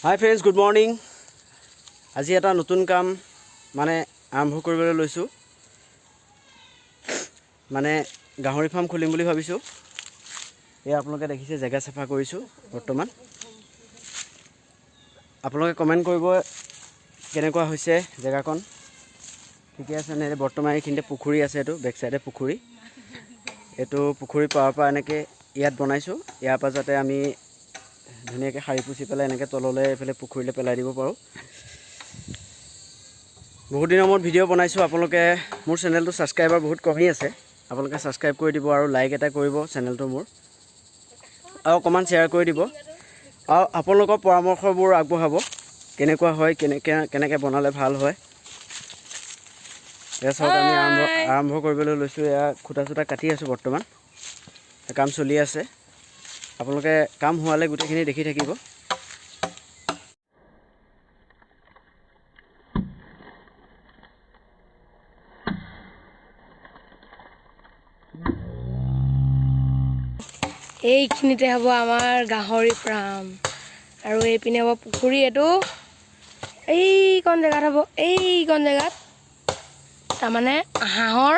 Hi friends, good morning. আজি এটা নতুন কাম মানে আৰম্ভ কৰিবলৈ লৈছো। মানে গাহৰি ফাৰ্ম খুলিম বুলি ভাবিছো। এই আপোনালোকে দেখিছে জায়গা সাফা কৰিছো বৰ্তমান। আপোনালোকে কমেন্ট কৰিব কেনেকুৱা হৈছে জায়গাখন। ঠিকে আছে নে? বৰ্তমান এইখিনিতে পুখুৰী আছে, এটো বেক সাইডে পুখুৰী। এটো পুখুৰী পাৱাৰ পৰা এনেকে ইয়াত বনাইছো। ইয়াৰ পৰা যাতে আমি ধুনীয়াকৈ হাৰি পুছি পেলাই এনেকৈ তললৈ এফালে পুখুৰীলৈ পেলাই দিব পাৰোঁ। বহুত দিনৰ মূৰত ভিডিঅ' বনাইছোঁ। আপোনালোকে মোৰ চেনেলটো ছাবস্ক্ৰাইবাৰ বহুত কমি আছে। আপোনালোকে ছাবস্ক্ৰাইব কৰি দিব আৰু লাইক এটা কৰিব চেনেলটো মোৰ, আৰু অকণমান শ্বেয়াৰ কৰি দিব, আৰু আপোনালোকৰ পৰামৰ্শবোৰ আগবঢ়াব কেনেকুৱা হয়, কেনেকৈ বনালে ভাল হয়। এয়া চাওক, আমি আৰম্ভ কৰিবলৈ লৈছোঁ। এয়া খুঁটা চুটা কাটি আছোঁ বৰ্তমান, কাম চলি আছে। আপোনালোকে কাম হোৱালে গোটেইখিনি দেখি থাকিব। এইখিনিতে হ'ব আমাৰ গাহৰি ফাৰ্ম, আৰু এইপিনে হ'ব পুখুৰী। এইটো এইকণ জেগাত হ'ব, এইকণ জেগাত তাৰমানে হাঁহৰ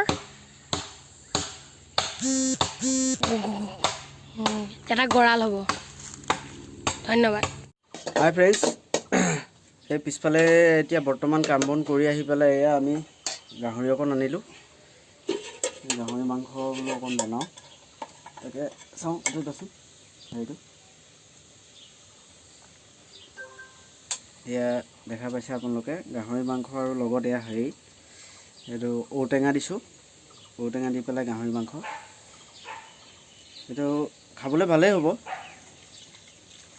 এটা গঁৰাল হ'ব। ধন্যবাদ। হাই ফ্ৰেণ্ডছ, এই পিছফালে এতিয়া বৰ্তমান কাম বন কৰি আহি পেলাই এয়া আমি গাহৰি অকণ আনিলোঁ। গাহৰি মাংস বোলো অকণ বনাওঁ, তাকে চাওঁ। এইটো দেচোন হেৰিটো, এয়া দেখা পাইছে আপোনালোকে গাহৰি মাংস, আৰু লগত এয়া হেৰি এইটো ঔটেঙা দিছোঁ। ঔটেঙা দি পেলাই গাহৰি মাংস, এইটো খাবলৈ ভালেই হ'ব।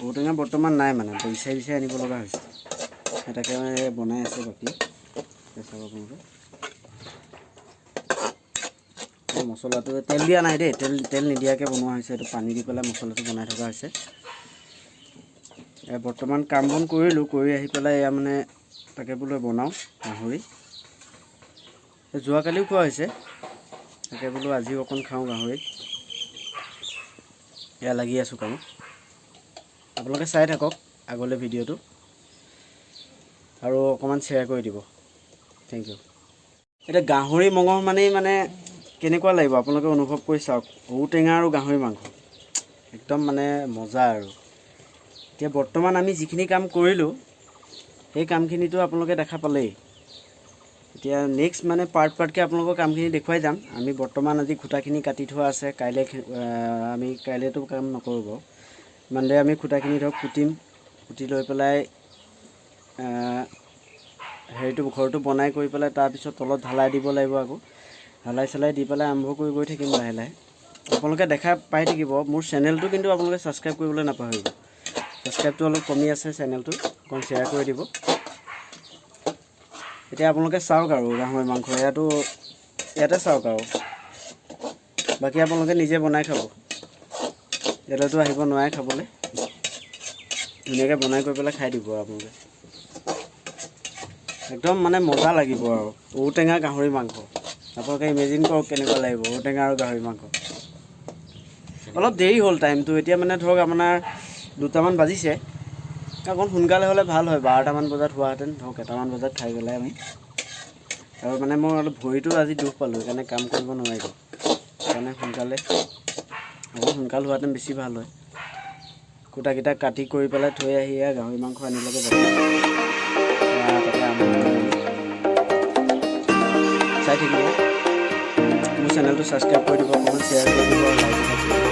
ঔটেঙা বৰ্তমান নাই, মানে বিচাৰি আনিব লগা হৈছে। তাকে বনাই আছে বাকী। চাব আপোনালোকে মছলাটো তেল দিয়া নাই দেই, তেল নিদিয়াকৈ বনোৱা হৈছে। এইটো পানী দি পেলাই মছলাটো বনাই থকা হৈছে। বৰ্তমান কাম বন কৰিলোঁ, কৰি আহি পেলাই এয়া মানে তাকে বোলো বনাওঁ গাহৰি। যোৱাকালিও খোৱা হৈছে, তাকে বোলো আজিও অকণ খাওঁ গাহৰি। এয়া লাগি আছোঁ কামত। আপোনালোকে চাই থাকক আগলৈ ভিডিঅ'টো, আৰু অকণমান শ্বেয়াৰ কৰি দিব। Thank you. এতিয়া গাহৰি মঙহ মানে কেনেকুৱা লাগিব আপোনালোকে অনুভৱ কৰি চাওক। ঔটেঙা আৰু গাহৰি মাংস একদম মানে মজা। আৰু এতিয়া বৰ্তমান আমি যিখিনি কাম কৰিলোঁ, সেই কামখিনিতো আপোনালোকে দেখা পালেই। এতিয়া নেক্সট মানে পাৰ্টকৈ আপোনালোকৰ কামখিনি দেখুৱাই যাম। আমি বৰ্তমান আজি খুঁটাখিনি কাটি থোৱা আছে। কাইলৈতো কাম নকৰোঁ বাৰু। মানে আমি খুঁটাখিনি ধৰক পুতিম, পুতি লৈ পেলাই ঘৰটো বনাই কৰি পেলাই তাৰপিছত তলত ঢালাই দিব লাগিব। আকৌ ঢালাই চালাই দি পেলাই আৰম্ভ কৰি গৈ থাকিম লাহে লাহে। আপোনালোকে দেখা পাই থাকিব। মোৰ চেনেলটো কিন্তু আপোনালোকে ছাবস্ক্ৰাইব কৰিবলৈ নাপাহৰিব। ছাবস্ক্ৰাইবটো অলপ কমি আছে চেনেলটো, অকণ শ্বেয়াৰ কৰি দিব। এতিয়া আপোনালোকে চাওক আৰু গাহৰি মাংস ইয়াতে চাওক, আৰু বাকী আপোনালোকে নিজে বনাই খাব। ইয়ালৈতো আহিব নোৱাৰে খাবলৈ। ধুনীয়াকৈ বনাই কৰি পেলাই খাই দিব আপোনালোকে। একদম মানে মজা লাগিব। আৰু ঔটেঙা গাহৰি মাংস আপোনালোকে ইমেজিন কৰক কেনেকুৱা লাগিব। ঔটেঙা আৰু গাহৰি মাংস। অলপ দেৰি হ'ল টাইমটো, এতিয়া মানে ধৰক আপোনাৰ 2টামান বাজিছে। অকণ সোনকালে হ'লে ভাল হয়। 12টামান বজাত হোৱাহেঁতেন, ধৰক 1টামান বজাত খাই পেলাই আমি। আৰু মানে মই অলপ ভৰিটো আজি দুখ পালোঁ, সেইকাৰণে কাম কৰিব নোৱাৰিলোঁ। সেইকাৰণে সোনকাল হোৱাহেঁতেন বেছি ভাল হয়। খুঁটাকেইটা কাটি কৰি পেলাই থৈ আহি গাহৰি মাংস আনিলেগৈ। চাই থাকিব। মোৰ চেনেলটো ছাবস্ক্ৰাইব কৰি দিব, অকণমান শ্বেয়াৰ কৰি দিব, আৰু লাইক এটা কৰিব।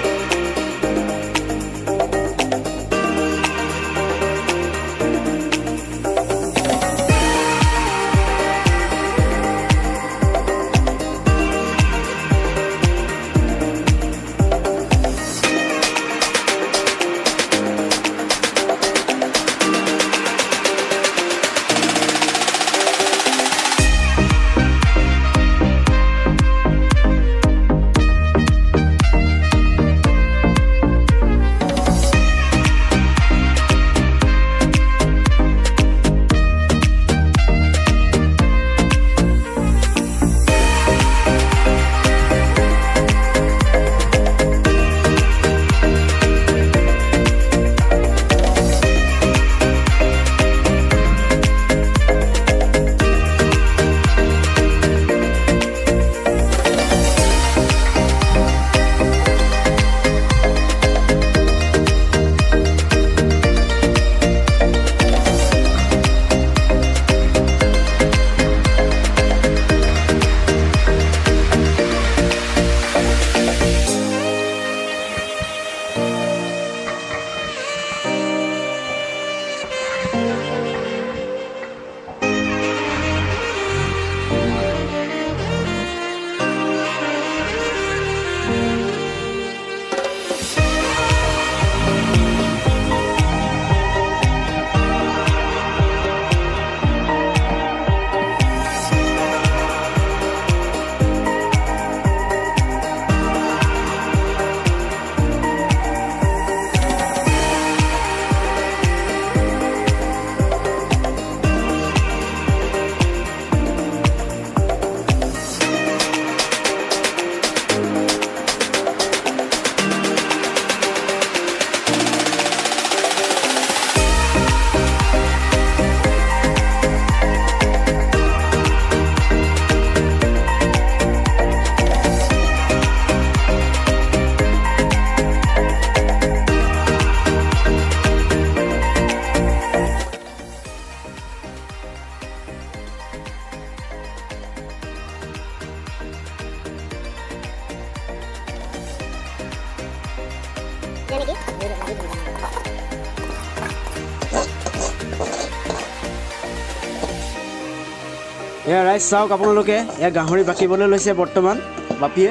এয়া ৰাইজ চাওক আপোনালোকে, এয়া গাহৰি বাকিবলৈ লৈছে বৰ্তমান বাপিয়ে।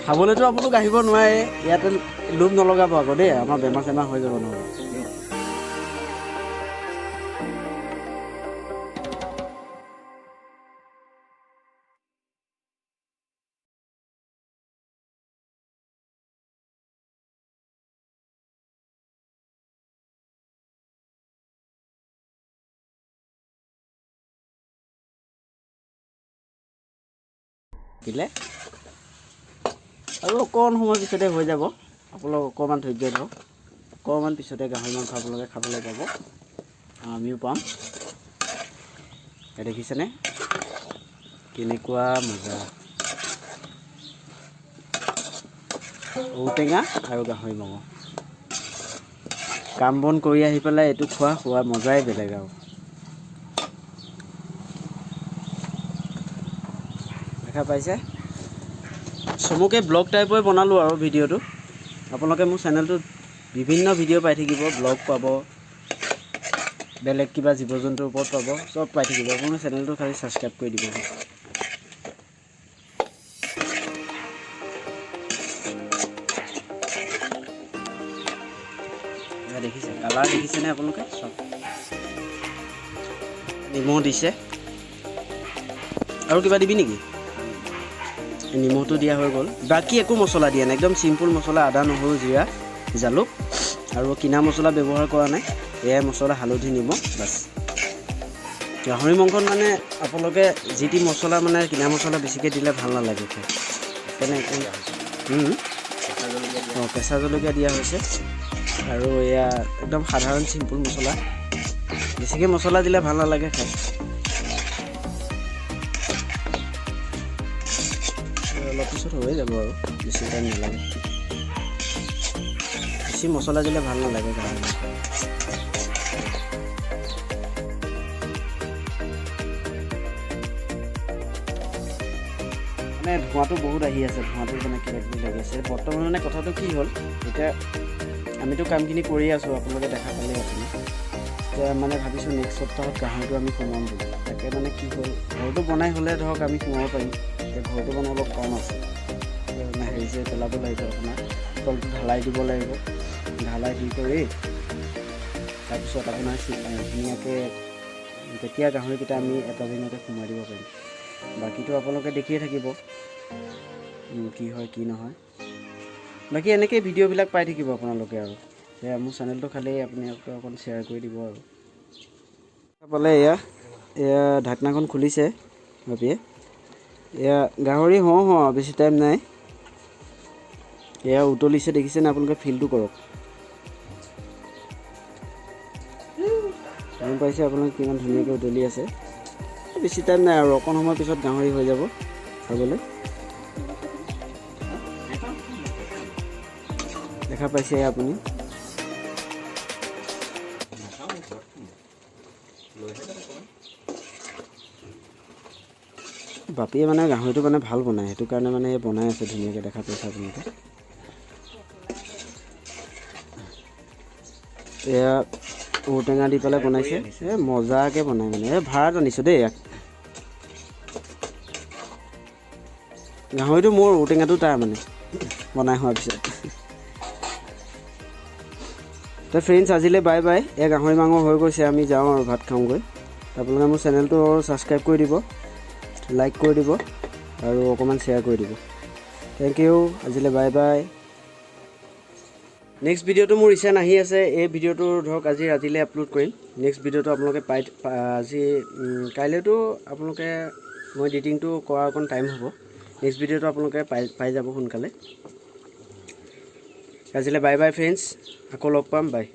খাবলৈতো আপোনালোক আহিব নোৱাৰে, ইয়াতে লোভ নলগাব আকৌ দেই, আমাৰ বেমাৰ চেমাৰ হৈ যাব নহ'লে। আৰু অকণ সময় পিছতে হৈ যাব, আপোনালোক অকণমান ধৈৰ্য ধৰক। অকণমান পিছতে গাহৰি মাংস আপোনালোকে খাবলৈ পাব, আমিও পাম। দেখিছেনে কেনেকুৱা মজা, ঔটেঙা আৰু গাহৰি মাংস। কাম বন কৰি আহি পেলাই এইটো খোৱা মজাই বেলেগ আৰু। দেখা পাইছে, চমুকৈ ব্লগ টাইপৰে বনালোঁ আৰু ভিডিঅ'টো। আপোনালোকে মোৰ চেনেলটোত বিভিন্ন ভিডিঅ' পাই থাকিব, ব্লগ পাব, বেলেগ কিবা জীৱ জন্তুৰ ওপৰত পাব, চব পাই থাকিব। আপোনালোকে চেনেলটো খালি ছাবস্ক্ৰাইব কৰি দিব। দেখিছে কালাৰ দেখিছেনে আপোনালোকে, চব নিমখ দিছে। আৰু কিবা দিবি নেকি? নিমখটো দিয়া হৈ গ'ল, বাকী একো মছলা দিয়া নাই, একদম চিম্পুল মছলা, আদা নহৰু জিৰা জালুক, আৰু কিনা মছলা ব্যৱহাৰ কৰা নাই। এয়াই মছলা, হালধি নিমখ, বাছ। গাহৰি মাংসত মানে আপোনালোকে যি টি মছলা মানে কিনা মছলা বেছিকৈ দিলে ভাল নালাগে খাই, সেইকাৰণে কেঁচা জলকীয়া দিয়া হৈছে। আৰু এয়া একদম সাধাৰণ চিম্পুল মছলা, বেছিকৈ মছলা দিলে ভাল নালাগে খাই। অলপ পিছত হৈ যাব আৰু, বেছি টাইম নালাগে। বেছি মছলা দিলে ভাল নালাগে গাহৰি মাংস। মানে ধোঁৱাটো বহুত আহি আছে, ধোঁৱাটো মানে কিবা কিবি লাগি আছে। বৰ্তমান মানে কথাটো কি হ'ল, এতিয়া আমিতো কামখিনি কৰি আছোঁ, আপোনালোকে দেখা পালেই আপুনি। এতিয়া মানে ভাবিছোঁ নেক্সট সপ্তাহত গাহৰিটো আমি সোমাম বুলি। তাকে মানে কি হ'ল, ঘৰটো বনাই হ'লে ধৰক আমি সোমাব পাৰিম। এতিয়া ঘৰটো মানে অলপ কম আছে, মানে হেৰি চেৰি পেলাব লাগিব, আপোনাৰ তলটো ঢালাই দিব লাগিব। ঢালাই দি কৰি তাৰপিছত আপোনাৰ ধুনীয়াকৈ তেতিয়া গাহৰিকেইটা আমি এটা দিনতে সোমাই দিব পাৰিম। বাকীটো আপোনালোকে দেখিয়ে থাকিব কি হয় কি নহয়। বাকী এনেকৈ ভিডিঅ'বিলাক পাই থাকিব আপোনালোকে। আৰু সেয়া মোৰ চেনেলটো খালি আপোনালোকে অকণ শ্বেয়াৰ কৰি দিব। আৰু পালে এয়া ঢাকনাখন খুলিছে বাপিয়ে। এয়া গাহৰি হওঁ বেছি টাইম নাই, এয়া উতলিছে, দেখিছেনে আপোনালোকে, ফিলটো কৰক। গম পাইছে আপোনালোকে কিমান ধুনীয়াকৈ উতলি আছে। বেছি টাইম নাই আৰু, অকণ সময় পিছত গাহৰি হৈ যাব খাবলৈ। দেখা পাইছে আপুনি। বাপিয়ে মানে গাহৰিটো মানে ভাল বনায়, সেইটো কাৰণে মানে বনাই আছে ধুনীয়াকৈ, দেখা পাইছে আপোনালোকে। এয়া ঔটেঙা দি পেলাই বনাইছে মজাকৈ বনাই মানে ভাড়াত আনিছোঁ দেই ইয়াক গাহৰিটো মোৰ ঔটেঙাটো তাৰ মানে বনাই হোৱাৰ পিছত তো ফ্ৰেণ্ডছ আজিলৈ বাই বাই এই গাহৰি মাংস হৈ গৈছে আমি যাওঁ আৰু ভাত খাওঁগৈ আপোনালোকে মোৰ চেনেলটো ছাবস্ক্ৰাইব কৰি দিব লাইক কৰি দিব আৰু অকণমান শ্বেয়াৰ কৰি দিব থেংক ইউ আজিলৈ বাই বাই নেক্সট ভিডিঅ'টো মোৰ ৰিচেণ্ট আহি আছে এই ভিডিঅ'টো ধৰক আজি ৰাতিলৈ আপলোড কৰিম নেক্সট ভিডিঅ'টো আপোনালোকে আজি কাইলৈতো আপোনালোকে মই এডিটিংটো কৰাৰ অকণ টাইম হ'ব নেক্সট ভিডিঅ'টো আপোনালোকে পাই যাব সোনকালে আজিলৈ বাই বাই ফ্ৰেণ্ডছ আকৌ লগ পাম বাই